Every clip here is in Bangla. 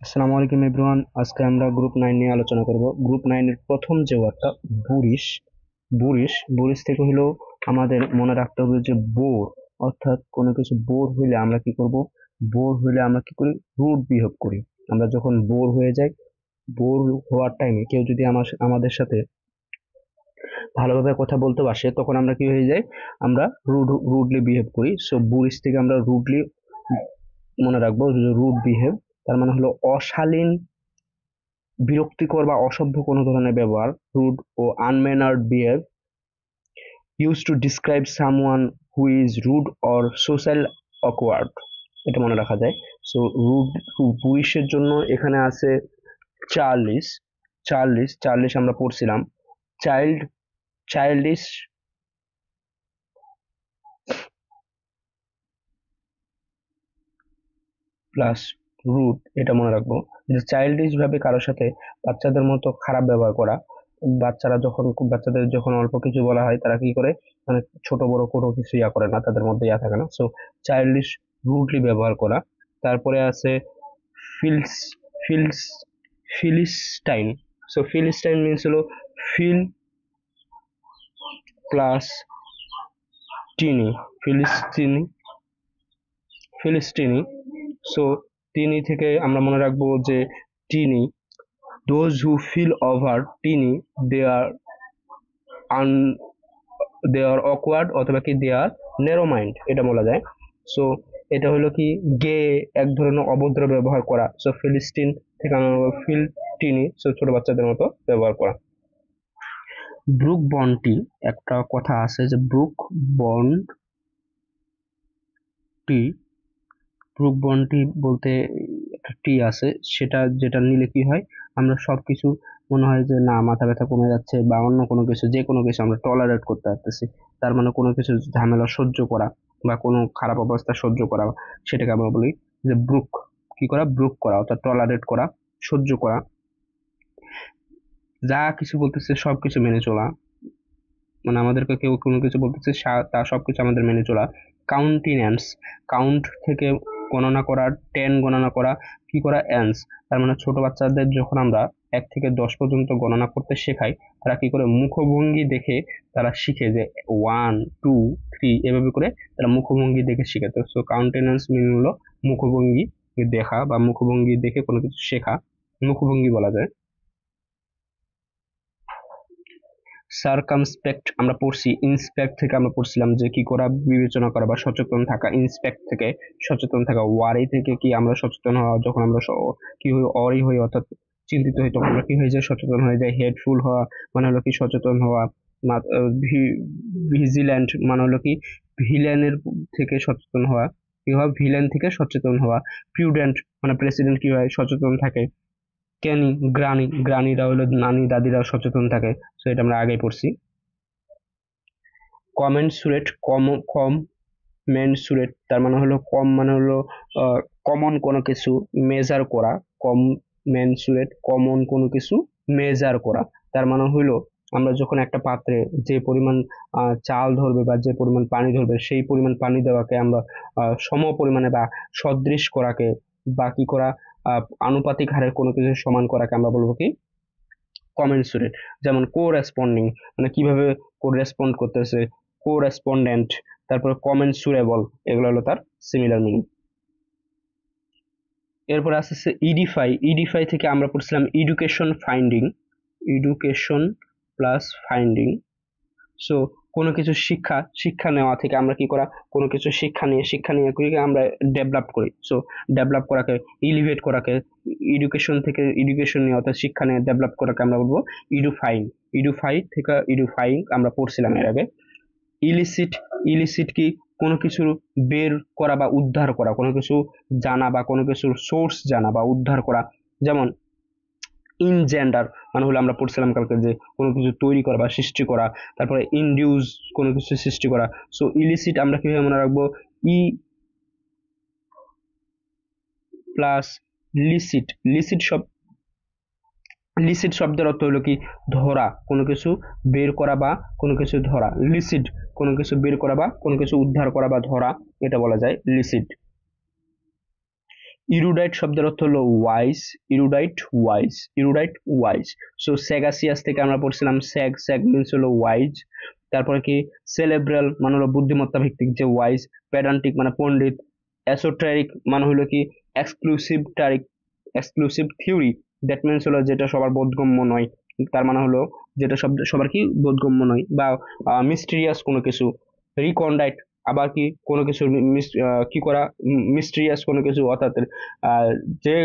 আসসালামু আলাইকুম এভরিওয়ান। আজকে আমরা গ্রুপ 9 নিয়ে আলোচনা করব। গ্রুপ 9 এর প্রথম যে ওয়ার্ডটা বুরিশ। বুরিশ থেকে হলো আমাদের মনে রাখতে হবে যে বোর, অর্থাৎ কোনো কিছু বোর হইলে আমরা কি করব? বোর হইলে আমরা কি করি? রুড বিহেভ করি। আমরা যখন বোর হয়ে যাই, বোর হওয়ার টাইমে কেউ যদি আমাদের সাথে ভালোভাবে কথা বলতে আসে, তখন আমরা কি হয়ে যাই? আমরা রুডলি বিহেভ করি। সো বুরিশ থেকে আমরা রুডলি মনে রাখবো, রুড বিহেভ তার মানে হলো অশালীন, বিরক্তিকর বা অসভ্য কোনো ধরনের ব্যবহার। রুড ও unmannered behave use to describe someone who is rude or social awkward, এটা মনে রাখা যায়। সো রুড পুরুষের জন্য এখানে আছে চার্লিশ। চার্লিশ আমরা পড়ছিলাম। চাইল্ড, চাইল্ডিশ প্লাস রুড, এটা মনে রাখবো যে চাইল্ডিশ ভাবে কারোর সাথে বাচ্চাদের মতো খারাপ ব্যবহার করা। বাচ্চাদের যখন অল্প কিছু বলা হয়, তারা কি করে? মানে ছোট বড় কোনো কিছু ইয়া করে না, তাদের মধ্যে ইয়া থাকে না। সো চাইল্ডিশ, রুডলি ব্যবহার করা। তারপরে আছে ফিলস ফিলস ফিলিস্টাইন। সো ফিলিস্টাইন মিনস হলো ফিল প্লাস টিনি, ফিলিস্তিনি, ফিলিস্তিনি। সো তিনি থেকে আমরা মনে রাখবো যে টিনি, those who feel over teeny, they are un they are awkward অথবা কি they are narrow mind, এটা বলা যায়। সো এটা হলো কি গে, এক ধরনের অভদ্র ব্যবহার করা। সো ফিলিস্টিন থেকে আমরা ফিল টিনি, সো ছোট বাচ্চাদের মতো ব্যবহার করা। ব্রুক বন্টি, একটা কথা আছে যে ব্রুক বন্টি, ব্রুক বন্টি বলতে একটা টি আছে, সেটা যেটা নিলে কি হয়? আমরা সবকিছু মনে হয় যে না, মাথা ব্যথা কমে যাচ্ছে বা অন্য কোনো কিছু, যে কোনো কিছু আমরা টলারেট করতে পারতেছি। তার মানে কোনো কিছু ঝামেলা সহ্য করা বা কোনো খারাপ অবস্থা সহ্য করা, সেটাকে আমরা বলি যে ব্রুক। কি করা? ব্রুক করা, অর্থাৎ টলারেট করা, সহ্য করা। যা কিছু বলতেছে সবকিছু মেনে চলা, মানে আমাদেরকে কেউ কোনো কিছু বলতেছে তা সবকিছু আমাদের মেনে চলা। কাউন্টিন্যান্স, কাউন্ট থেকে গণনা করা, টেন গণনা করা, কি করা? অ্যান্স। তার মানে ছোট বাচ্চাদের যখন আমরা 1 থেকে 10 পর্যন্ত গণনা করতে শেখাই, তারা কি করে? মুখভঙ্গি দেখে তারা শিখে যে 1 2 3, এভাবে করে তারা মুখভঙ্গি দেখে শিখে। তো সো কাউন্টেন্যান্স মিন হলো মুখভঙ্গি দেখা বা মুখভঙ্গি দেখে কোনো কিছু শেখা, মুখভঙ্গি বলা যায়। সার্কামস্পেক্ট আমরা পড়ছি। ইন্সপেক্ট থেকে আমরা পড়ছিলাম যে কি করা? বিবেচনা করা বা সচেতন থাকা। ইন্সপেক্ট থেকে সচেতন থাকা। ওয়ারি থেকে কি? আমরা সচেতন হওয়া। যখন আমরা কি হই? অরি হই, অর্থাৎ চিন্তিত হই, তখন আমরা কি হয়ে যায়? সচেতন হয়ে যায়। হেডফুল হওয়া মানে হলো কি? সচেতন হওয়া। ভিজিল্যান্ট মানে হলো কি? ভিলেনের থেকে সচেতন হওয়া। কি হওয়া? ভিলেন থেকে সচেতন হওয়া। প্রিউডেন্ট মানে প্রেসিডেন্ট কি হয়? সচেতন থাকে। ক্যানি, গ্রানিরা হলো নানি দাদিরা সচেতন থাকে। সো এটা আমরা আগেই পড়ছি। কমেন্সুরেট, কমেন্সুরেট তার মানে হলো কম, মানে হলো কমন কোনো কিছু মেজার করা। কমেন্সুরেট, কমন কোনো কিছু মেজার করা। তার মানে হইলো আমরা যখন একটা পাত্রে যে পরিমাণ চাল ধরবে বা যে পরিমাণ পানি ধরবে, সেই পরিমাণ পানি দেওয়াকে আমরা সম পরিমাণে বা সদৃশ করাকে বা কি করা, আনুপাতিক হারে কোনো কিছু সমান করাকে আমরা বলবো কি? কমেন্সুরেট। যেমন কোরেসপন্ডিং মানে কিভাবে কোরেসপন্ড করতেছে, কোরেসপন্ডেন্ট। তারপরে কমেন্সুরেবল, এগুলো হলো তার সিমিলার মিনিং। এরপর আসছে ইডিফাই। ইডিফাই থেকে আমরা পড়ছিলাম education finding, education plus finding. So কোনো কিছু শিক্ষা নেওয়া থেকে আমরা কি করা? কোনো কিছু শিক্ষা নিয়ে কি আমরা ডেভেলপ করি। সো ডেভেলপ করাকে, এলিভেট করাকে, এডুকেশন থেকে এডুকেশন নিয়ে অর্থাৎ শিক্ষা নিয়ে ডেভেলপ করাকে আমরা বলবো ইডুফাইং। ইডুফাই থেকে ইডুফাইং আমরা পড়ছিলাম এর আগে। ইলিসিট, ইলিসিট কি? কোনো কিছু বের করা বা উদ্ধার করা, কোনো কিছু জানা বা কোনো কিছুর সোর্স জানা বা উদ্ধার করা। যেমন ইনজেন্ডার মানে হলো আমরা পড়ছিলাম কালকে যে কোনো কিছু তৈরি করা বা সৃষ্টি করা। তারপরে ইনডিউস, কোনো কিছু সৃষ্টি করা। সো ইলিসিট আমরা কিভাবে মনে রাখবো? ই প্লাস লিসিট। লিসিট শব্দের অর্থ হলো কি? ধরা, কোনো কিছু বের করা বা কোনো কিছু ধরা। লিসিট কোনো কিছু বের করা বা কোনো কিছু উদ্ধার করা বা ধরা, এটা বলা যায় লিসিট। ইরুডাইট শব্দের অর্থ হলো ওয়াইজ, ইরুডাইট ওয়াইজ, ইরুডাইট ওয়াইজ। সো স্যাগাসিয়াস থেকে আমরা পড়ছিলাম স্যাগ, স্যাগ মিনস হলো ওয়াইজ। তারপরে কি সেলেব্রাল মানে হলো বুদ্ধিমত্তা ভিত্তিক যে ওয়াইজ, প্যাডান্টিক মানে পণ্ডিত, এসোটেরিক মানে হলো কি এক্সক্লুসিভ টারিক, এক্সক্লুসিভ থিওরি, দ্যাট মিনস হলো যেটা সবার বোধগম্য নয়, তার মানে হলো যেটা সবার কি বোধগম্য নয়, বা মিস্টিরিয়াস কোনো কিছু। রিকন্ডাইট আবার কি কোনো কিছু কি করা, মিস্টিরিয়াস কোনো কিছু, অর্থাৎ যে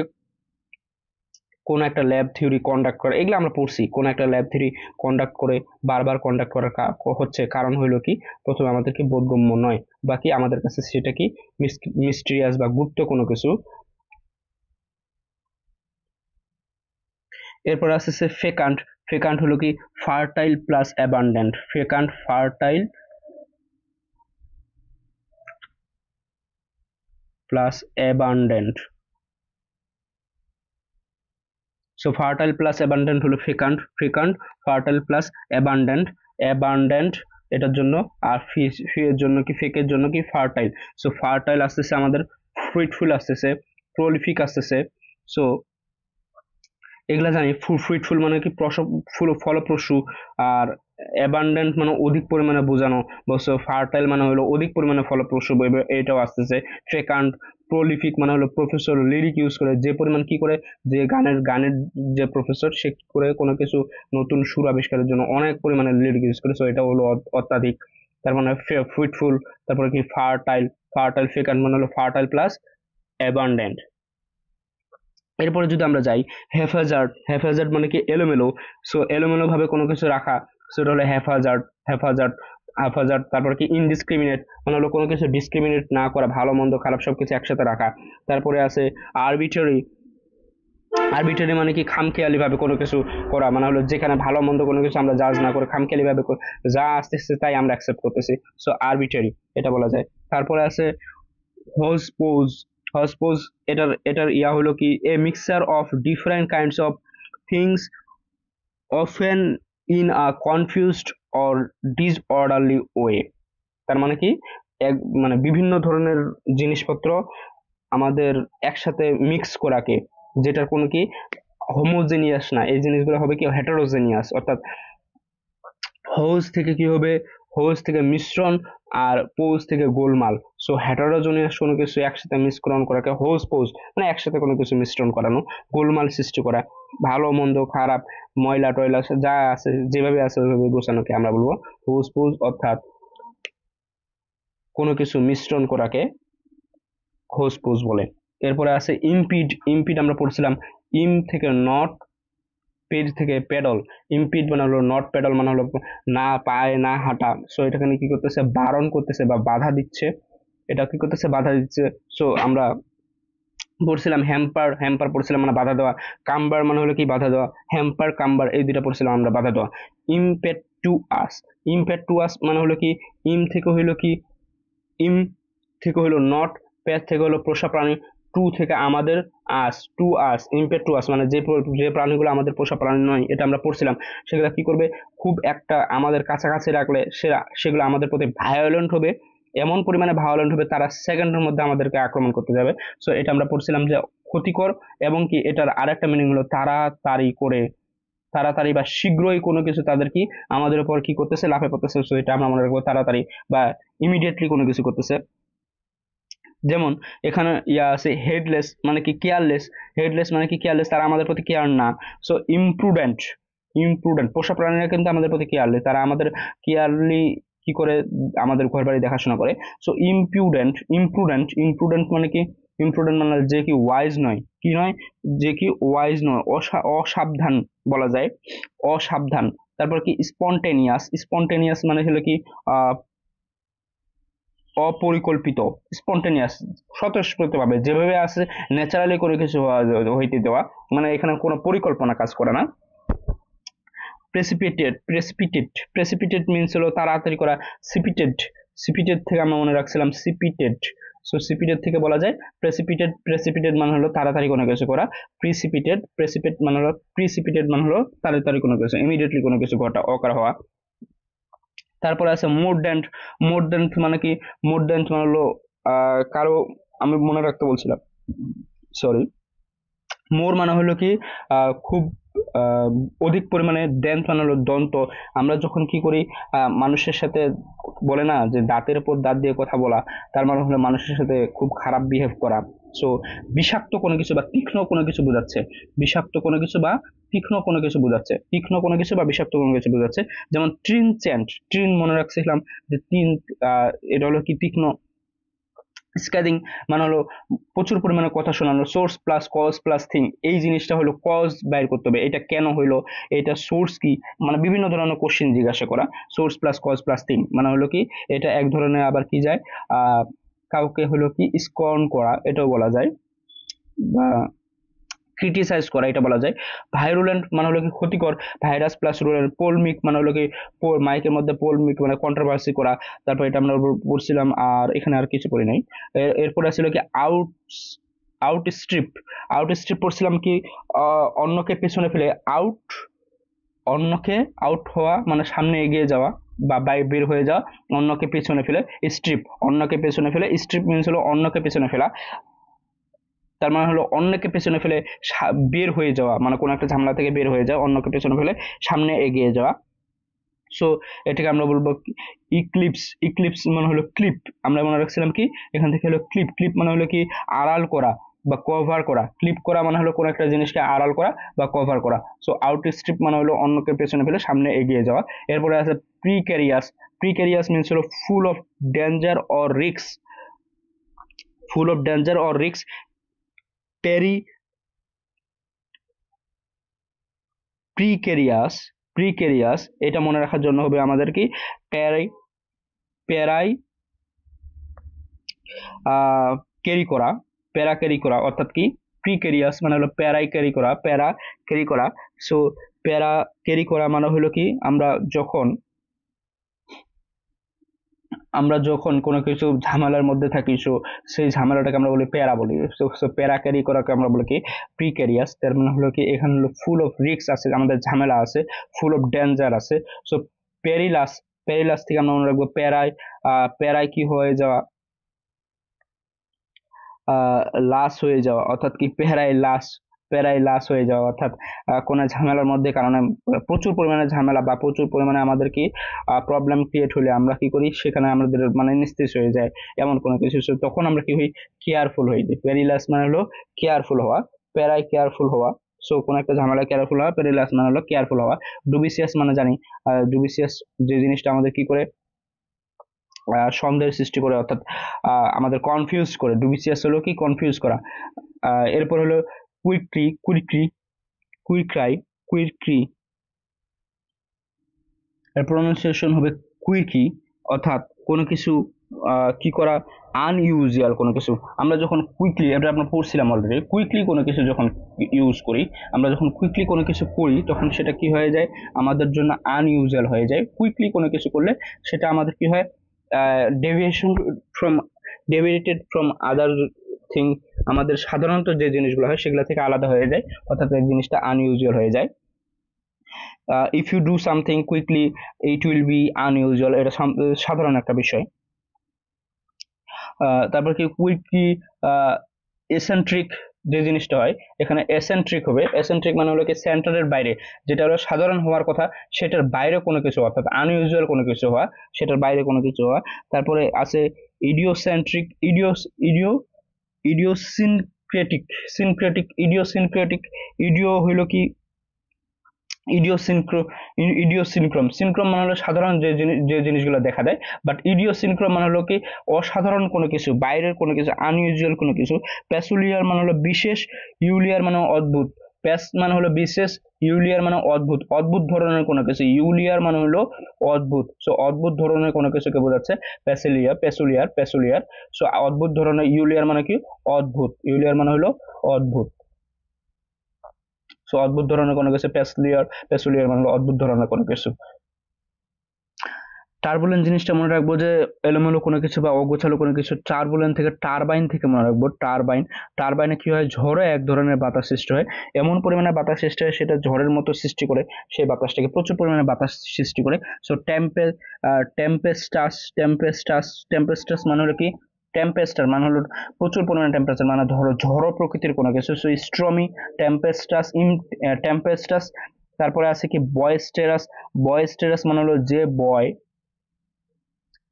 কোন একটা ল্যাব থিওরি কন্ডাক্ট করে, এগুলো আমরা পড়ছি। কোন একটা ল্যাব থিওরি কন্ডাক্ট করে বারবার কন্ডাক্ট করার হচ্ছে কারণ হইলো কি প্রথমে আমাদেরকে বোধগম্য নয়, বাকি আমাদের কাছে সেটা কি মিস্টিরিয়াস বা গুপ্ত কোনো কিছু। এরপর আসছে ফেকান্ট। ফেকান্ট হলো কি fertile plus abundant, fecund fertile plus abundant. So fertile plus abundant হলো fecund, fecund fertile plus abundant, abundant এটার জন্য, আর এর জন্য কি ফেকের জন্য কি ফার্টাইল। সো ফার্টাইল আসতেছে আমাদের, ফ্রুইটফুল আসতেছে, প্রলিফিক আসতেছে। সো এগুলা জানি, ফ্রুইটফুল মানে কি ফলপ্রসূ, আর অ্যাবান্ডেন্ট মানে অধিক পরিমাণে বোঝানো, বলছো ফার্টাইল মানে হলো অধিক পরিমাণে ফলপ্রসূ, এটাও আসতেছে। ফেকান্ট প্রলিফিক মানে হলো প্রফেসর লিরিক ইউজ করে, যে পরিমাণ কি করে, যে গানের যে প্রফেসর সে কি করে কোনো কিছু নতুন সুর আবিষ্কারের জন্য অনেক পরিমাণে লিরিক ইউজ করে, সো এটা হলো অত্যাধিক। তার মানে ফ্রুইটফুল। তারপরে কি ফার্টাইল, ফার্টাইল ফেকান্ট মানে হলো ফার্টাইল প্লাস অ্যাবান্ডেন্ট। এরপরে যদি আমরা যাই হ্যাফাজার্ড, হ্যাফাজার্ড মানে কি এলোমেলো, সো এলোমেলো ভাবে কোনো কিছু রাখা, সেটা হলো হ্যাফাজার্ড, হ্যাফাজার্ড, হ্যাফাজার্ড। তারপর কি ইনডিসক্রিমিনেট মানে হলো কোনো কিছু ডিসক্রিমিনেট না করা, ভালো মন্দ খারাপ সবকিছু একসাথে রাখা। তারপরে আছে আরবিটারি, আরবিটারি মানে কি খামখেয়ালি ভাবে কোনো কিছু করা, মানে হলো যেখানে ভালো মন্দ কোনো কিছু আমরা জাজ না করে খামখেয়ালি ভাবে যা আসতেছে তাই আমরা অ্যাকসেপ্ট করতেছি, সো আরবিটারি এটা বলা যায়। তারপরে আছে হোজপোজ, হোজপোজ এটার এটার ইয়া হলো কি a mixture of different kinds of things often in a confused or disorderly way. তার মানে কি এক মানে বিভিন্ন ধরনের জিনিসপত্র আমাদের একসাথে মিক্স করাকে, যেটার কোনো কি হোমোজেনিয়াস না, এই জিনিসগুলো হবে কি হেটারোজেনিয়াস, অর্থাৎ হোজ থেকে কি হবে, হোজ থেকে মিশ্রণ, আর পোজ থেকে গোলমাল। সো হেটারোজেনিয়াস কোনো কিছু একসাথে মিশ্রণ করাকে হোজ পোজ মানে একসাথে কোনো কিছু মিশ্রণ করানো, গোলমাল সৃষ্টি করা, ভালো মন্দ খারাপ ময়লা টয়লা যা আছে যেভাবে আছে ওইভাবে গোছানোকে আমরা বলবো হোজ পোজ, অর্থাৎ কোনো কিছু মিশ্রণ করাকে হোজ পোজ বলে। এরপরে আছে ইমপিড, ইমপিড আমরা পড়ছিলাম ইম থেকে নট, পেজ থেকে পেডল। ইম্পিড মানে হলো নট, পেডল মানে হলো না পায়ে না হাঁটা। সো এটাখানে কি করতেছে, বারণ করতেছে বা বাধা দিচ্ছে, এটা কি করতেছে বাধা দিচ্ছে। সো আমরা পড়ছিলাম হ্যাম্পার, হ্যাম্পার পড়ছিলাম মানে বাধা দেওয়া, কাম্বার মানে হলো কি বাধা দেওয়া, হ্যাম্পার কাম্বার এই দুইটা পড়ছিলাম আমরা বাধা দেওয়া। ইম্পেটুয়াস, ইম্পেটুয়াস মানে হলো কি ইম থেকে হইলো কি, ইম থেকে হলো নট, প্যাচ থেকে হলো পোষা প্রাণী, টু থেকে আমাদের, আস টু আস, ইম্পেটুয়াস মানে যে প্রাণীগুলো আমাদের পোষা প্রাণী নয়, এটা আমরা পড়ছিলাম। সেগুলো কি করবে, খুব একটা আমাদের কাছাকাছি রাখলে সেগুলো আমাদের প্রতি ভায়োলেন্ট হবে, এমন পরিমাণে ভায়োলেন্ট হবে তারা সেকেন্ডের মধ্যে আমাদেরকে আক্রমণ করতে যাবে। সো এটা আমরা পড়ছিলাম যে ক্ষতিকর, এবং কি এটার আরেকটা মিনিং হলো তাড়াতাড়ি করে, তাড়াতাড়ি বা শীঘ্রই কোনো কিছু তাদের কি আমাদের উপর কি করতেছে, লাফে পড়তেছে। সো এটা আমরা মনে রাখবো তাড়াতাড়ি বা ইমিডিয়েটলি কোনো কিছু করতেছে। যেমন এখানে ইয়া আছে হেডলেস মানে কি কেয়ারলেস, হেডলেস মানে কি কেয়ারলেস, তারা আমাদের প্রতি কেয়ার না। সো ইমপ্রুডেন্ট, ইমপ্রুডেন্ট পোষা প্রাণীরা কিন্তু আমাদের প্রতি কেয়ারলেস, তারা আমাদের কেয়ারলি কি করে আমাদের ঘর বাড়ি দেখাশোনা করে। সো ইমপ্রুডেন্ট, ইমপ্রুডেন্ট, ইমপ্রুডেন্ট মানে কি, ইমপ্রুডেন্ট মানে যে কি ওয়াইজ নয়, কি নয়, যে কি ওয়াইজ নয়, অসাবধান বলা যায়, অসাবধান। তারপর কি স্পন্টেনিয়াস, স্পন্টেনিয়াস মানে হলো কি অপরিকল্পিত, স্পন্টেনিয়াস স্বতঃস্ফূর্তভাবে যেভাবে আসে ন্যাচারালি করে কিছু হইতে দেওয়া, মানে এখানে কোনো পরিকল্পনা কাজ করে না। প্রেসিপিটেড, প্রেসিপিটেড, প্রেসিপিটেড মিনস হলো তাড়াতাড়ি করা। সিপিটেড, সিপিটেড থেকে আমরা মনে রাখছিলাম সিপিটেড। সো সিপিটেড থেকে বলা যায় প্রেসিপিটেড, প্রেসিপিটেড মানে হলো তাড়াতাড়ি কোনো কিছু করা, প্রিসিপিটেড, প্রেসিপিটেড মানে হলো, প্রিসিপিটেড মানে হলো তাড়াতাড়ি কোনো কিছু, ইমিডিয়েটলি কোনো কিছু ঘটা অকার হওয়া। তারপরে আছে মোরডেন্ট, মোরডেন্ট মানে কি, মোরডেন্ট মানে হলো কারো, আমি মনে রাখতে বলছিলাম সরি, মোর মানে হলো কি খুব আহ, অধিক পরিমাণে, দেন্স মানে হলো দন্ত। আমরা যখন কি করি, মানুষের সাথে বলে না যে দাঁতের উপর দাঁত দিয়ে কথা বলা, তার মানে হলো মানুষের সাথে খুব খারাপ বিহেভ করা। সো বিষাক্ত কোনো কিছু বা তীক্ষ্ণ কোনো কিছু বোঝাচ্ছে, বিষাক্ত কোনো কিছু বা তীক্ষ্ণ কোনো কিছু বোঝাচ্ছে, তীক্ষ্ণ কোনো কিছু বা বিষাক্ত কোনো কিছু বোঝাচ্ছে। যেমন ট্রিন চ্যান্ট, ট্রিন মনে রাখছিলাম যে তিন, এটা হলো কি তীক্ষ্ণ। স্ক্যাদিং মানে হলো প্রচুর পরিমাণে কথা শোনানো। Source plus cos plus thing, এই জিনিসটা হলো কজ বাইর করতে হবে, এটা কেন হইলো, এটা সোর্স কি, মানে বিভিন্ন ধরনের কোশ্চেন জিজ্ঞাসা করা। Source plus cos plus thing মানে হলো কি, এটা এক ধরনের আবার কি যায়, আহ কাউকে হলো কি স্কর্ন করা এটাও বলা যায়, বা ক্রিটিসাইজ করা এটা বলা যায়। ভাইরুলেন্ট মানে হলো কি ক্ষতিকর, ভাইরাস প্লাস রুলেন্ট। পোলমিক মানে হলো কি মাইকের মধ্যে পোলমিক মানে কন্ট্রোভার্সি করা। তারপর এটা আমরা পড়ছিলাম, আর এখানে আর কিছু পড়ি নাই। এরপরে ছিল কি আউটস্ট্রিপ। আউটস্ট্রিপ পড়ছিলাম কি, অন্যকে পেছনে ফেলে আউট, অন্যকে আউট হওয়া মানে সামনে এগিয়ে যাওয়া বা বের হয়ে যাওয়া, অন্যকে পেছনে ফেলে। স্ট্রিপ, অন্যকে পেছনে ফেলে, স্ট্রিপ মিনস হলো অন্যকে পেছনে ফেলা। তার মানে হলো অন্যকে পেছনে ফেলে বের হয়ে যাওয়া, মানে কোনো একটা ঝামেলা থেকে বের হয়ে যাওয়া, অন্যকে পেছনে ফেলে সামনে এগিয়ে যাওয়া। সো এটাকে আমরা বলবো ইক্লিপস। ইক্লিপস মানে হলো ক্লিপ, আমরা মনে রাখছিলাম কি এখান থেকে হলো ক্লিপ। ক্লিপ মানে হলো কি আড়াল করা বা কভার করা। ক্লিপ করা মানে হলো কোনো একটা জিনিসকে আড়াল করা বা কভার করা। সো আউটস্ট্রিপ মানে হলো অন্যকে পেছনে ফেলে সামনে এগিয়ে যাওয়া। এরপরে আছে প্রিক্যারিয়াস। প্রিক্যারিয়াস মিনস হলো full of danger or risk, full of danger or risk. পেরি প্রিকেরিয়াস, প্রিকেরিয়াস এটা মনে রাখার জন্য হবে আমাদের কি, প্যারাই, প্যারাই ক্যারি করা, প্যারা ক্যারি করা অর্থাৎ কি, প্রিকেরিয়াস মানে হলো প্যারাই ক্যারি করা, প্যারা ক্যারি করা। সো প্যারা ক্যারি করা মানে হলো কি, যখন আমরা যখন কোনো কিছু ঝামেলার মধ্যে থাকি, সো সেই ঝামেলাটাকে আমরা বলি প্যারা বলি। সো প্যারা ক্যারি করাকে আমরা বলি কি প্রিক্যারিয়াস। তার মানে হলো কি এখানে হলো ফুল অফ রিস্ক আছে, আমাদের ঝামেলা আছে, ফুল অফ ডেঞ্জার আছে। সো পেরিলাস, পেরিলাস থেকে আমরা মনে রাখবো প্যারায়, প্যারায় কি হয়ে যাওয়া, আহ লাশ হয়ে যাওয়া অর্থাৎ কি প্যারালাইস, প্যারালাইস হয়ে যাওয়া অর্থাৎ কোনো ঝামেলার মধ্যে কারণে, প্রচুর পরিমাণে ঝামেলা বা প্রচুর পরিমাণে আমাদের কি প্রবলেম ক্রিয়েট হলে আমরা কি করি, সেখানে আমাদের মানে নিস্তেজ হয়ে যায় এমন কোনো কিছু। So তখন আমরা কি হই, কেয়ারফুল হই। প্যারিলাস মানে হলো কেয়ারফুল হওয়া, প্যারাই কেয়ারফুল হওয়া। সো কোনো একটা ঝামেলা কেয়ারফুল হওয়া, প্যারিলাস মানে হলো কেয়ারফুল হওয়া। ডুবিসিয়াস মানে জানি, ডুবিসিয়াস যে জিনিসটা আমাদের কি করে সন্দেহের সৃষ্টি করে, অর্থাৎ আমাদের কনফিউজ করে। ডুবিসিয়াস হলো কি কনফিউজ করা। এরপর হলো কুইক্রি, কুইক্রি, কুইক্রাই, কুইক্রি, এর প্রনাউন্সিয়েশন হবে কুইকি। অর্থাৎ কোনো কিছু কি করা, আনইউজুয়াল কোনো কিছু। আমরা যখন কুইকলি, এটা আমরা পড়ছিলাম অলরেডি, কুইকলি কোনো কিছু যখন ইউজ করি, আমরা যখন কুইকলি কোনো কিছু করি তখন সেটা কি হয়ে যায়, আমাদের জন্য আনইউজুয়াল হয়ে যায়। কুইকলি কোনো কিছু করলে সেটা আমাদের কি হয়, deviation from, deviated from other thing, আমাদের সাধারণত যে জিনিসগুলো হয় সেগুলো থেকে আলাদা হয়ে যায়, অর্থাৎ এই জিনিসটা আনইউজুয়াল হয়ে যায়। If you do something quickly it will be unusual, এটা সাধারণ একটা বিষয়। তারপর কি কুইকলি এসেন্ট্রিক যে জিনিসটা হয়, এখানে এসেন্ট্রিক হবে। এসেন্ট্রিক মানে হলো কি সেন্টারের বাইরে, যেটা হলো সাধারণ হওয়ার কথা সেটার বাইরে কোনো কিছু, অর্থাৎ আনইউজুয়াল কোনো কিছু হওয়া, সেটার বাইরে কোনো কিছু হওয়া। তারপরে আছে ইডিওসেন্ট্রিক, ইডিওসিনক্রেটিক, সিনক্রেটিক, ইডিওসিনক্রেটিক। ইডিও হইলো কি ইডিওসিনক্রো, ইডিওসিনক্রম, সিনক্রম মানে হলো সাধারণ যে জিনিসগুলো দেখা দেয়, বাট ইডিওসিনক্রম মানে হলো কি অসাধারণ কোনো কিছু, বাইরের কোনো কিছু, আনইউজুয়াল কোনো কিছু। প্যাসুলিয়ার মানে হলো বিশেষ, ইউলিয়ার মানে অদ্ভুত। প্যাস মানে হলো বিশেষ, ইউলিয়ার মানে অদ্ভুত, অদ্ভুত ধরনের কোনো কিছু। ইউলিয়ার মানে হলো অদ্ভুত। সো অদ্ভুত ধরনের কোনো কিছুকে বোঝাচ্ছে প্যাসিলিয়ার, প্যাসুলিয়ার, প্যাসুলিয়ার। সো অদ্ভুত ধরনের, ইউলিয়ার মানে কি অদ্ভুত, ইউলিয়ার মানে হলো অদ্ভুত। সো অদ্ভুত ধরনের কোনো কিছু প্যাসুলিয়ার, প্যাসুলিয়ার মানে হলো অদ্ভুত ধরনের কোনো কিছু। টার্বুলেন্ট জিনিসটা মনে রাখবো যে এলোমেলো কোনো কিছু বা অগোছালো কোনো কিছু। টার্বুলেন্ট থেকে টারবাইন থেকে মনে রাখবো টারবাইন। টারবাইনে কি হয়, ঝড়ে এক ধরনের বাতাস সৃষ্টি হয়, এমন পরিমাণে বাতাস সৃষ্টি হয় সেটা ঝড়ের মতো সৃষ্টি করে, সেই বাতাসটাকে প্রচুর পরিমাণে বাতাস সৃষ্টি করে। সো টেম্পেস্টাস, টেম্পেস্টাস, টেম্পেস্টাস মানে হলো কি টেম্পেস্টার মানে হলো প্রচুর পরিমাণে টেম্পারেচার, মানে ধরো ঝড়ো প্রকৃতির কোনো কিছু। So stormy, টেম্পেস্টাস, টেম্পেস্টাস। তারপরে আছে কি বয়েস্টেরাস। বয়েস্টেরাস মানে হলো যে বয়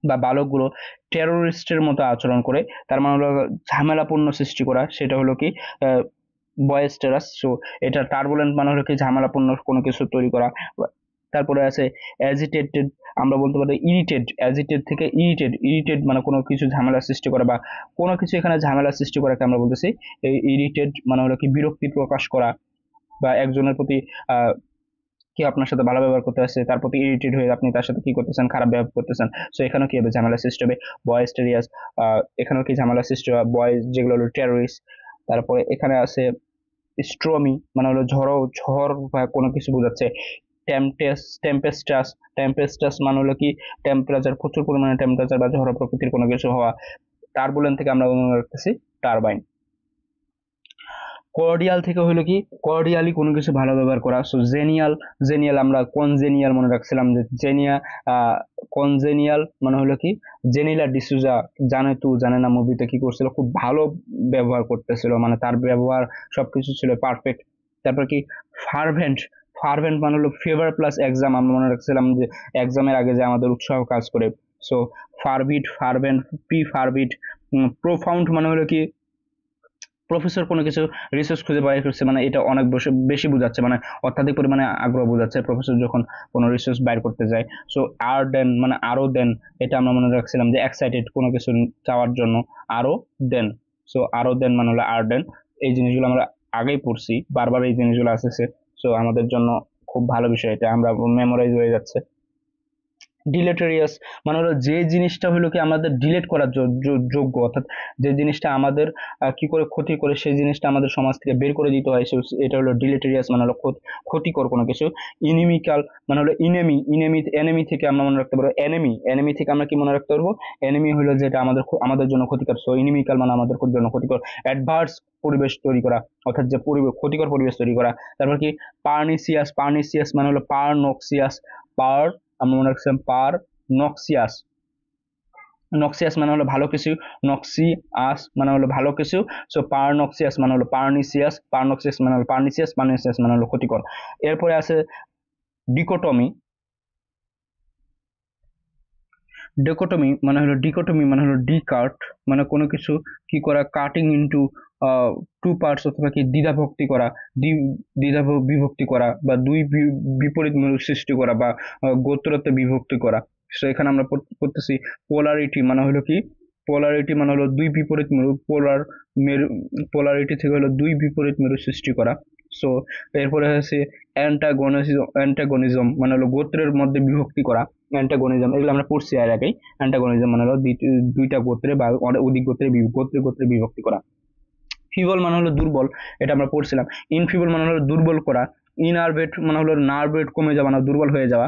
বা বালকগুলো টেরোরিস্টের মতো আচরণ করে, তার মানে হলো ঝামেলাপূর্ণ সৃষ্টি করা, সেটা হলো কি বয়েস্টেরাস। সো এটা টার্বুলেন্ট মানে হলো কি ঝামেলাপূর্ণ কোনো কিছু তৈরি করা। তারপরে আছে অ্যাজিটেটেড, আমরা বলতে পারি ইরিটেড, অ্যাজিটেড থেকে ইরিটেড, ইরিটেড মানে কোনো কিছু ঝামেলা সৃষ্টি করা বা কোনো কিছু এখানে ঝামেলা সৃষ্টি করাকে আমরা বলতেছি এই ইরিটেড, মানে হলো কি বিরক্তি প্রকাশ করা বা একজনের প্রতি কি আপনার সাথে ভালো ব্যবহার করতে আসছে তার প্রতি ইরিটেড হয়ে আপনি তার সাথে কি করতেছেন, খারাপ ব্যবহার করতেছেন। সো এখানেও কি হবে, ঝামেলা সৃষ্টি হবে। বয়েস্টেরিয়াস, এখানেও কি ঝামেলা সৃষ্টি হয়, বয়েজ যেগুলো হলো টেরোরিস্ট। তারপরে এখানে আছে স্ট্রমি মানে হলো ঝড় বা কোনো কিছু বোঝাচ্ছে। টেম্পেস্টাস, টেম্পেস্টাস মানে হলো কি টেম্পারেচার, প্রচুর পরিমাণে টেম্পারেচার বা ঝড়ো প্রকৃতির কোনো কিছু হওয়া। টার্বুলেন্ট থেকে আমরা মনে রাখতেছি টারবাইন। কর্ডিয়াল থেকে হলো কি কর্ডিয়ালি কোনো কিছু ভালো ব্যবহার করা। সো জেনিয়াল, জেনিয়াল আমরা কনজেনিয়াল মনে রাখছিলাম যে জেনিয়া, কনজেনিয়াল মানে হলো কি জেনিলা ডিসুজা, জানে তু জানে না মুভিতে কি করছিল, খুব ভালো ব্যবহার করতেছিল, মানে তার ব্যবহার সবকিছু ছিল পারফেক্ট। তারপর কি ফারভেন্ট, ফারভেন্ট মানে হলো ফেভার প্লাস এক্সাম, আমরা মনে রাখছিলাম যে এক্সামের আগে যে আমাদের উৎসাহ কাজ করে। সো ফারভিট, ফারভেন্ট, প্রি ফারভিট। প্রোফাউন্ড মানে হলো কি প্রফেসর কোনো কিছু রিসার্চ খুঁজে বাইর করছে, মানে এটা অনেক বেশি বোঝাচ্ছে, মানে অত্যাধিক পরিমাণে আগ্রহ বোঝাচ্ছে প্রফেসর যখন কোনো রিসার্চ বাইর করতে যায়। সো আর দেন মানে আরো দেন, এটা আমরা মনে রাখছিলাম যে এক্সাইটেড কোনো কিছু চাওয়ার জন্য, আরো দেন। সো আরো দেন মানে হলো আর দেন। এই জিনিসগুলো আমরা আগেই পড়ছি, বারবার এই জিনিসগুলো আসতেছে। সো আমাদের জন্য খুব ভালো বিষয়, এটা আমরা মেমোরাইজ হয়ে যাচ্ছে। ডিলেটেরিয়াস মানে হলো যে জিনিসটা হলো কি আমাদের ডিলেট করার যোগ্য, অর্থাৎ যে জিনিসটা আমাদের কি করে ক্ষতি করে, সেই জিনিসটা আমাদের সমাজ থেকে বের করে দিতে হয়, এটা হলো ডিলেটেরিয়াস মানে হলো ক্ষতিকর কোনো কিছু। ইনিমিক্যাল মানে হলো ইনেমি, এনিমি থেকে আমরা মনে রাখতে পারবো এনিমি, এনিমি থেকে আমরা কি মনে রাখতে পারবো, এনিমি হলো যেটা আমাদের জন্য ক্ষতিকর। সো ইনিমিক্যাল মানে আমাদের জন্য ক্ষতিকর। অ্যাডভার্স পরিবেশ তৈরি করা, অর্থাৎ যে ক্ষতিকর পরিবেশ তৈরি করা। তারপর কি পার্নিসিয়াস, পার্নিসিয়াস মানে হলো পারনক্সিয়াস, পার আমরা মনে রাখছিলাম পার নক্সিয়াস, নক্সিয়াস মানে হলো ভালো কিছু, নক্সিয়াস মানে হলো ভালো কিছু। সো পারনক্সিয়াস মানে হলো পার্নিসিয়াস, পারনক্সিয়াস মানে হলো পার্নিসিয়াস, পার্নিসিয়াস মানে হলো ক্ষতিকর। এরপরে আছে ডিকোটমি, ডিকোটমি মানে হলো ডিকাট, মানে কোনো কিছু কি করা, কাটিং ইনটু টু পার্টস, অথবা কি দ্বিধাভক্তি করা, দ্বিধা বিভক্তি করা বা দুই বিপরীত মেরু সৃষ্টি করা বা গোত্রতে বিভক্তি করা। সো এখানে আমরা পড়তেছি পোলারিটি মানে হলো কি, পোলারিটি মানে হলো দুই বিপরীত মেরু, মেরু, পোলারিটি থেকে হলো দুই বিপরীত মেরু সৃষ্টি করা। সো এরপরে হচ্ছে অ্যান্টাগনিজম মানে হলো গোত্রের মধ্যে বিভক্তি করা। অ্যান্টাগনিজম এগুলো আমরা পড়ছি এর আগেই। অ্যান্টাগনিজম মানে হলো দুইটা গোত্রে বা অধিক গোত্রে গোত্রে বিভক্তি করা। ফিবল মানে হলো দুর্বল, এটা আমরা পড়ছিলাম। ইনফিবল মানে হলো দুর্বল করা। ইনারভেট মানে হলো নার্ভ রেট কমে যাওয়া, না দুর্বল হয়ে যাওয়া।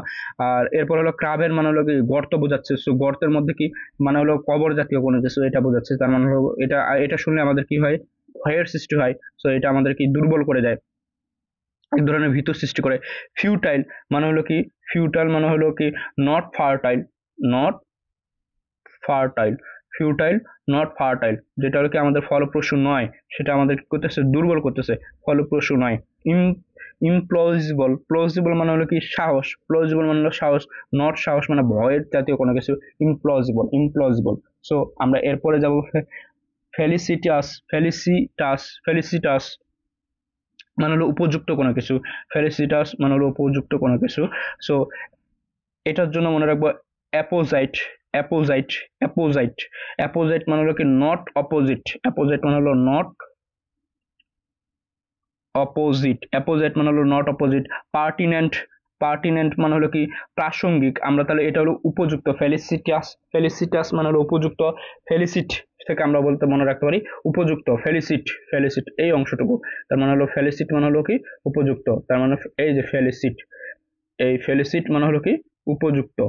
আর এরপর হলো ক্রাবের মানে হলো কি গর্ত বোঝাচ্ছে। সো গর্তের মধ্যে কি মানে হলো কবর জাতীয় কোনো কিছু, এটা বোঝাচ্ছে। তার মানে হলো এটা এটা শুনলে আমাদের কি হয়, ভয়ের সৃষ্টি হয়। সো এটা আমাদের কি দুর্বল করে দেয়, এক ধরনের ভীত সৃষ্টি করে। ফিউটাইল মানে হলো কি, ফিউটাইল মানে হলো কি not fertile, not fertile, futile not fertile, যেটা হলো কি আমাদের ফলপ্রসূ নয়, সেটা আমাদের কি করতেছে, দুর্বল করতেছে, ফলপ্রসূ নয়। ইমপ্লজিবল, প্লজিবল মানে হলো কি সাহস, প্লজিবল মানে হলো সাহস, নট সাহস মানে ভয়ের জাতীয় কোনো কিছু, ইমপ্লজিবল, ইমপ্লজিবল। সো আমরা এরপরে যাব ফেলিসিটাস, ফেলিসিটাস মানে হলো উপযুক্ত কোনো কিছু, ফেলিসিটাস মানে হলো উপযুক্ত কোনো কিছু। সো এটার জন্য মনে রাখবো অ্যাপোজাইট, অ্যাপোজাইট, অ্যাপোজাইট, অ্যাপোজাইট মানে হলো কি নট অপোজিট, অ্যাপোজাইট মানে হলো নট অপোজিট, অ্যাপোজিট মানে হলো নট অপোজিট। পার্টিনেন্ট, পার্টিনেন্ট মানে হলো কি প্রাসঙ্গিক, আমরা তাহলে এটা হলো উপযুক্ত। ফেলিসিটাস, ফেলিসিটাস মানে হলো উপযুক্ত। ফেলিসিট থেকে আমরা বলতে মনে রাখতে পারি উপযুক্ত, ফেলিসিট, ফেলিসিট এই অংশটুকু, তার মানে হলো ফেলিসিট মানে হলো কি উপযুক্ত, তার মানে এই যে ফেলিসিট, এই ফেলিসিট মানে হলো কি উপযুক্ত,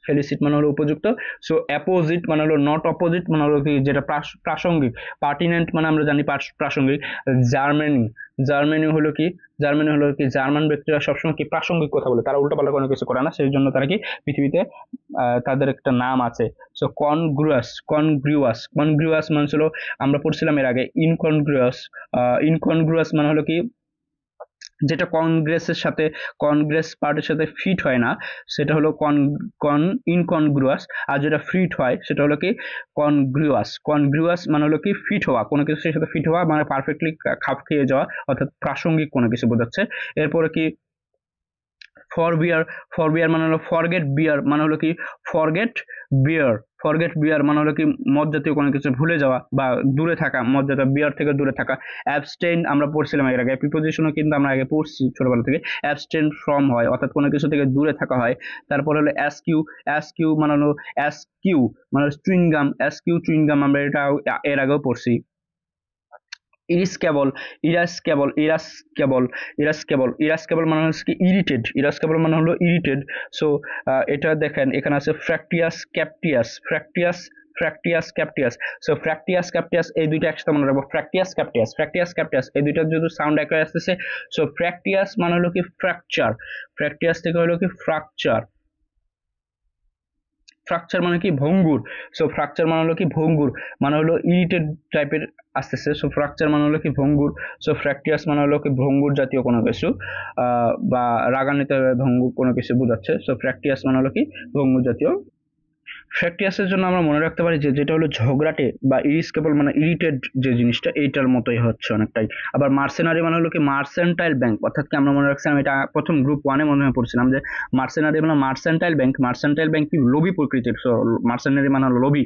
ফেলিসিট মানে হলো উপযুক্ত। সো অ্যাপোজিট মানে হলো নট অপোজিট, মানে হলো কি যেটা প্রাসঙ্গিক। পার্টিনেন্ট মানে আমরা জানি প্রাসঙ্গিক। জার্মানি, জার্মানি হলো কি, জার্মানি হলো কি জার্মান ব্যক্তিরা সবসময় কি প্রাসঙ্গিক কথা বলে, তারা উল্টাপাল্টা কোনো কিছু করে না, সেই জন্য তারা কি পৃথিবীতে তাদের একটা নাম আছে। সো কনগ্রুয়াস, কনগ্রুয়াস, কনগ্রুয়াস মানে হলো, আমরা পড়ছিলাম এর আগে ইনকনগ্রুয়াস। ইনকনগ্রুয়াস মানে হলো কি যেটা কংগ্রেসের সাথে, কংগ্রেস পার্টির সাথে ফিট হয় না, সেটা হলো কন কন ইনকনগ্রুয়াস। আর যেটা ফিট হয় সেটা হলো কি কনগ্রুয়াস। কনগ্রুয়াস মানে হলো কি ফিট হওয়া, কোনো কিছুর সাথে ফিট হওয়া মানে পারফেক্টলি খাপ খেয়ে যাওয়া, অর্থাৎ প্রাসঙ্গিক কোনো কিছু বোঝাচ্ছে। এরপরে কি ফরবিয়ার, ফরবিয়ার মানে হলো ফরগেট বিয়ার, মানে হলো কি ফরগেট বিয়ার, ফরগেট বিয়ার মানে হলো কি মদ জাতীয় কোনো কিছু ভুলে যাওয়া বা দূরে থাকা, মদ জাতীয় বিয়ার থেকে দূরে থাকা। অ্যাবস্টেইন আমরা পড়ছিলাম এর আগে, প্রিপোজিশনও কিন্তু আমরা আগে পড়ছি ছোটবেলা থেকে। অ্যাবস্টেইন ফ্রম হয়, অর্থাৎ কোনো কিছু থেকে দূরে থাকা হয়। তারপর হলো এসকিউ, এসকিউ মানে হলো এসকিউ মানে চুইংগাম, এসকিউ চুইংগাম আমরা এটা এর আগেও পড়ছি। ইরিসকেবল, ইরাসকেবল, ইরাসকেবল, ইরাসকেবল, ইরাসকেবল মানে হচ্ছে কি ইরিটেড, ইরাসকেবল মানে হলো ইরিটেড। সো এটা দেখেন এখানে আছে ফ্র্যাকটিয়াস ক্যাপটিয়াস, ফ্র্যাকটিয়াস, ফ্র্যাকটিয়াস ক্যাপটিয়াস। সো ফ্র্যাকটিয়াস ক্যাপটিয়াস এই দুইটা একসাথে মনে রাখবো, ফ্র্যাকটিয়াস ক্যাপটিয়াস, ফ্র্যাকটিয়াস ক্যাপটিয়াস এই দুইটার যদি সাউন্ড একই আসতেছে। সো ফ্র্যাকটিয়াস মানে হলো কি ফ্র্যাকচার, ফ্র্যাকটিয়াস থেকে হলো কি ফ্র্যাকচার, ফ্র্যাকচার মানে কি ভঙ্গুর। সো ফ্র্যাকচার মানে হলো কি ভঙ্গুর, মানে হলো ইরিটেড টাইপের আসতেছে। সো ফ্র্যাকচার মানে হলো কি ভঙ্গুর। সো ফ্র্যাকটিয়াস মানে হলো কি ভঙ্গুর জাতীয় কোনো কিছু, বা রাগান্বিত ভঙ্গুর কোনো কিছু বোঝাচ্ছে। সো ফ্র্যাকটিয়াস মানে হলো কি ভঙ্গুর জাতীয়। ফ্র্যাকটিয়াসের জন্য আমরা মনে রাখতে পারি যে যেটা হলো ঝগড়াটে বা ইরিসকেবল মানে ইরিটেড যে জিনিসটা, এইটার মতোই হচ্ছে অনেকটাই। আবার মার্সেনারি মানে হলো কি মার্সেন্টাইল ব্যাংক, অর্থাৎ কি আমরা মনে রাখছিলাম এটা প্রথম গ্রুপ 1-এ মনে হয় পড়ছিলাম যে মার্সেনারি মানে মার্সেন্টাইল ব্যাংক, মার্সেন্টাইল ব্যাংক কি লোভী প্রকৃতির। সো মার্সেনারি মানে হলো লোভী।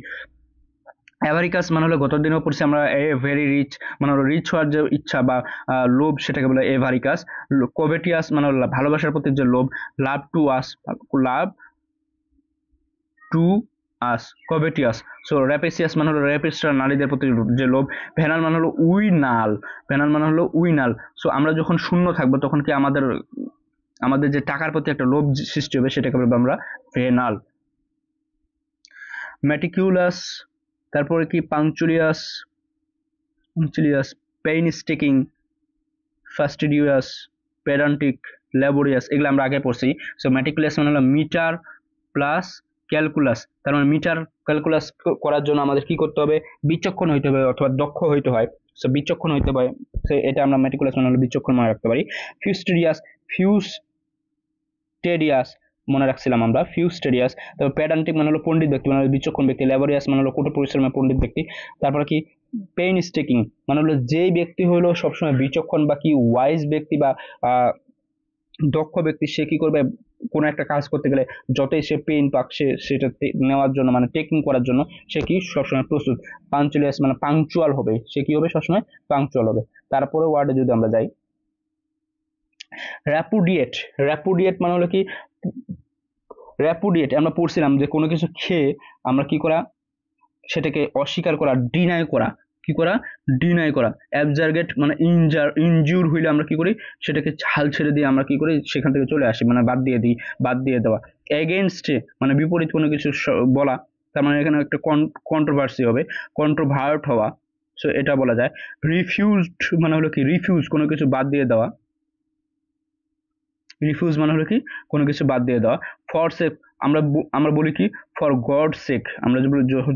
অ্যাভারিকাস মানে হলো গত দিনও পড়ছি আমরা এ ভেরি রিচ, মানে হলো রিচ হওয়ার যে ইচ্ছা বা লোভ, সেটাকে বলে এভারিকাস। কোভেটিয়াস মানে হলো ভালোবাসার প্রতি যে লোভ। Love to us, love to us, covetous. So rapacious মানে হলো র্যাপিস্টরা নারীদের প্রতি যে লোভ। ভেনাল মানে হলো উইনাল, ভেনাল মানে হলো উইনাল। সো আমরা যখন শূন্য থাকবো তখন কি আমাদের আমাদের যে টাকার প্রতি একটা লোভ সৃষ্টি হবে, সেটাকে বলবো আমরা ভেনাল। মেটিকিউলাস, তারপরে কি পাংচুলিয়াস, পাংচুলিয়াস, পেইনস্টেকিং, ফাস্টিডিয়াস, পেডান্টিক, ল্যাবোরিয়াস, এগুলো আমরা আগে পড়ছি। সো মেটিকুলাস মানে হলো মিটার প্লাস ক্যালকুলাস, তার মানে মিটার ক্যালকুলাস করার জন্য আমাদের কি করতে হবে, বিচক্ষণ হইতে হবে অথবা দক্ষ হইতে হয়। সো বিচক্ষণ হইতে হয়, সো এটা আমরা মেটিকুলাস মানে হলো বিচক্ষণ মনে রাখতে পারি। ফিউস্টেরিয়াস, ফিউস্টেরিয়াস মনে রাখছিলাম আমরা, ফিউস্টেরিয়াস। তারপর প্যাডান্টিক মানে হলো পণ্ডিত ব্যক্তি, মানে হলো বিচক্ষণ ব্যক্তি। ল্যাবোরিয়াস মানে হলো কঠোর পরিশ্রমের পণ্ডিত ব্যক্তি। তারপর কি পেইনস্টেকিং মানে হলো যেই ব্যক্তি হলো সবসময় বিচক্ষণ বা কি ওয়াইজ ব্যক্তি বা দক্ষ ব্যক্তি, সে কি করবে কোনো একটা কাজ করতে গেলে যতই সে পেইন পাক, সে সেটা নেওয়ার জন্য মানে টেকিং করার জন্য সে কি সবসময় প্রস্তুত। পাঞ্চুয়ালিয়াস মানে পাংচুয়াল হবে, সে কি হবে সবসময় পাংচুয়াল হবে। তারপরে ওয়ার্ডে যদি আমরা যাই, র্যাপুডিয়েট, র্যাপুডিয়েট মানে হলো কি র্যাপুডিয়েট আমরা পড়ছিলাম যে কোনো কিছু খেয়ে আমরা কি করা, সেটাকে অস্বীকার করা, ডিনাই করা, কি করা, ডিনাই করা। অ্যাবজার্গেট মানে ইনজিউর হইলে আমরা কি করি, সেটাকে হাল ছেড়ে দিয়ে আমরা কি করি, সেখান থেকে চলে আসি, মানে বাদ দিয়ে দিই, বাদ দিয়ে দেওয়া। এগেনস্টে মানে বিপরীত কোনো কিছু বলা, তার মানে এখানে একটা কন্ট্রোভার্সি হবে, কন্ট্রোভার্ট হওয়া। সো এটা বলা যায়। রিফিউজড মানে হলো কি রিফিউজ, কোনো কিছু বাদ দিয়ে দেওয়া, রিফিউজ মানে হলো কি কোনো কিছু বাদ দিয়ে দেওয়া। ফর সেক আমরা বলি কি ফর গড সেক, আমরা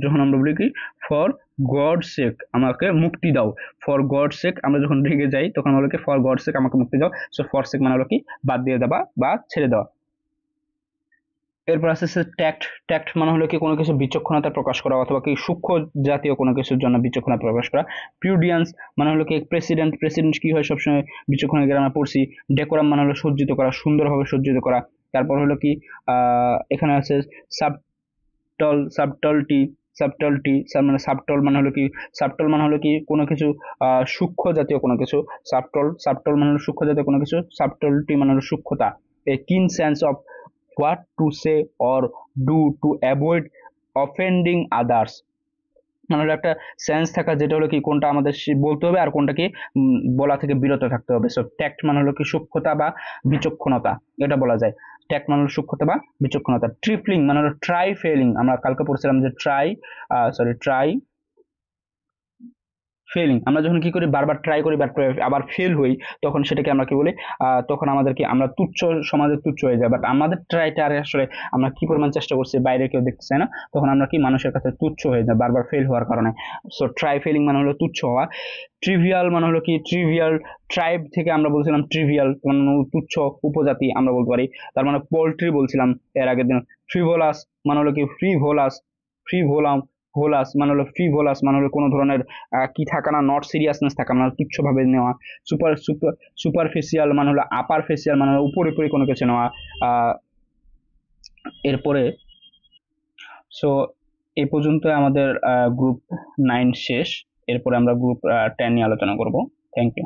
যখন আমরা বলি কি ফর গড সেক আমাকে মুক্তি দাও, ফর গড সেক আমরা যখন রেগে যাই তখন হলো কি ফর গড সেক আমাকে মুক্তি দাও। সো ফর সেক মানে হলো কি বাদ দিয়ে দেওয়া বা ছেড়ে দেওয়া। এরপর আসছে ট্যাক্ট, ট্যাক্ট মানে হলো কি কোনো কিছু বিচক্ষণতা প্রকাশ করা অথবা কি সূক্ষ্ম জাতীয় কোনো কিছুর জন্য বিচক্ষণতা প্রকাশ করা। প্রিউডিয়ান্স মানে হলো কি প্রেসিডেন্ট, প্রেসিডেন্ট কি হয় সবসময় বিচক্ষণ আমরা পড়ছি। ডেকোরাম মানে হলো সজ্জিত করা, সুন্দরভাবে সজ্জিত করা। তারপর হলো কি এখানে আছে সাবটল, সাবটলটি, সাবটলটি মানে সাবটল মানে হলো কি, সাবটল মানে হলো কি কোনো কিছু সূক্ষ্ম জাতীয় কোনো কিছু। সাবটল, সাবটল মানে হলো সূক্ষ্ম জাতীয় কোনো কিছু। সাবটলটি মানে হলো সূক্ষ্মতা। এ কিন sense of what to say or do to avoid offending others, মানে হলো একটা সেন্স থাকা, যেটা হলো কি কোনটা আমাদের বলতে হবে আর কোনটা কি বলা থেকে বিরত থাকতে হবে। সো ট্যাক্ট মানে হলো কি সূক্ষ্মতা বা বিচক্ষণতা, এটা বলা যায়। ট্যাক্ট মানে হলো সূক্ষ্মতা বা বিচক্ষণতা। ট্রিফলিং মানে হলো ট্রাই ফেলিং, আমরা কালকে পড়ছিলাম যে ট্রাই ফেলিং, আমরা যখন কি করি বারবার ট্রাই করি বাট আবার ফেল হই, তখন সেটাকে আমরা কি বলি, তখন আমাদেরকে আমরা তুচ্ছ, সমাজে তুচ্ছ হয়ে যায়। বাট আমাদের ট্রাইটা আসলে আমরা কি পরিমাণ চেষ্টা করছি বাইরে কেউ দেখতে চায় না, তখন আমরা কি মানুষের কাছে তুচ্ছ হয়ে যায় বারবার ফেল হওয়ার কারণে। সো ট্রাই ফেলিং মানে হলো তুচ্ছ হওয়া। ট্রিভিয়াল মানে হলো কি, ট্রিভিয়াল, ট্রাইব থেকে আমরা বলছিলাম ট্রিভিয়াল মানে হলো তুচ্ছ, উপজাতি আমরা বলতে পারি। তার মানে পোল্ট্রি বলছিলাম এর আগের দিন। ফ্রিভোলাস মানে হলো কি, ফ্রিভোলাস, ফ্রিভোলাম, ভোলাস মানে হলো ফ্রিভোলাস মানে হলো কোনো ধরনের কি থাকা না, নট সিরিয়াসনেস থাকা না, তুচ্ছ ভাবে নেওয়া। সুপার সুপার সুপারফিশিয়াল মানে হলো আপার ফেসিয়াল মানে হলো উপরে উপরে কোনো কিছু নেওয়া। আহ, এরপরে সো এই পর্যন্ত আমাদের গ্রুপ 9 শেষ। এরপরে আমরা গ্রুপ 10 নিয়ে আলোচনা করব। Thank you.